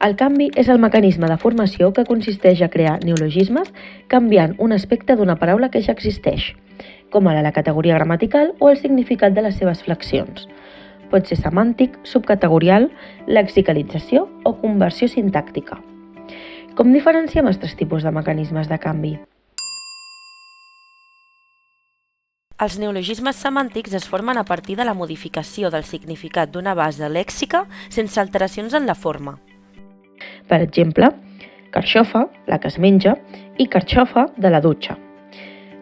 El canvi és el mecanisme de formació que consisteix a crear neologismes canviant un aspecte d'una paraula que ja existeix, com ara la categoria gramatical o el significat de les seves flexions. Pot ser semàntic, subcategorial, lexicalització o conversió sintàctica. Com diferenciem els tres tipus de mecanismes de canvi? Els neologismes semàntics es formen a partir de la modificació del significat d'una base lèxica sense alteracions en la forma. Per exemple, carxofa, la que es menja, i carxofa, de la dutxa.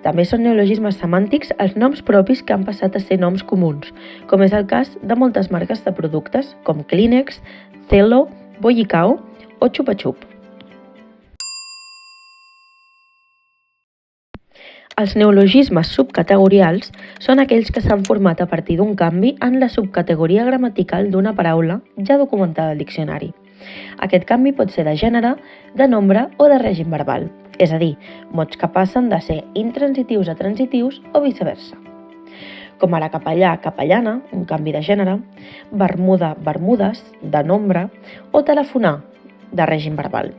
També són neologismes semàntics els noms propis que han passat a ser noms comuns, com és el cas de moltes marques de productes com Kleenex, Cello, Bollicao o Chupa Chup. Els neologismes subcategorials són aquells que s'han format a partir d'un canvi en la subcategoria gramatical d'una paraula ja documentada al diccionari. Aquest canvi pot ser de gènere, de nombre o de règim verbal, és a dir, mots que passen de ser intransitius a transitius o viceversa. Com ara capellà, capellana, un canvi de gènere, bermuda, bermudes, de nombre, o telefonar, de règim verbal.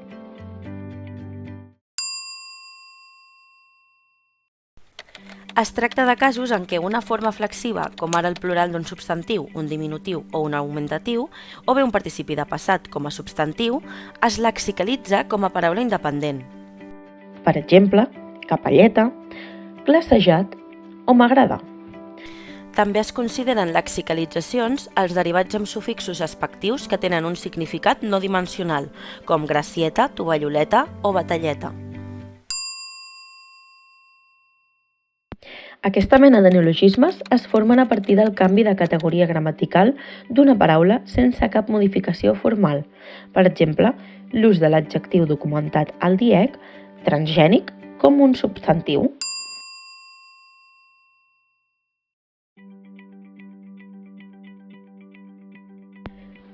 Es tracta de casos en què una forma flexiva, com ara el plural d'un substantiu, un diminutiu o un augmentatiu, o bé un participi de passat com a substantiu, es lexicalitza com a paraula independent. Per exemple, capelleta, glacejat o m'agrada. També es consideren lexicalitzacions els derivats amb sufixos expectius que tenen un significat no dimensional, com gracieta, tovalloleta o batalleta. Aquesta mena de neologismes es formen a partir del canvi de categoria gramatical d'una paraula sense cap modificació formal. Per exemple, l'ús de l'adjectiu documentat al DIEC, transgènic, com un substantiu.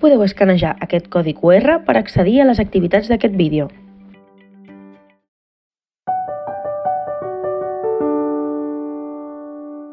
Podeu escanejar aquest codi QR per accedir a les activitats d'aquest vídeo.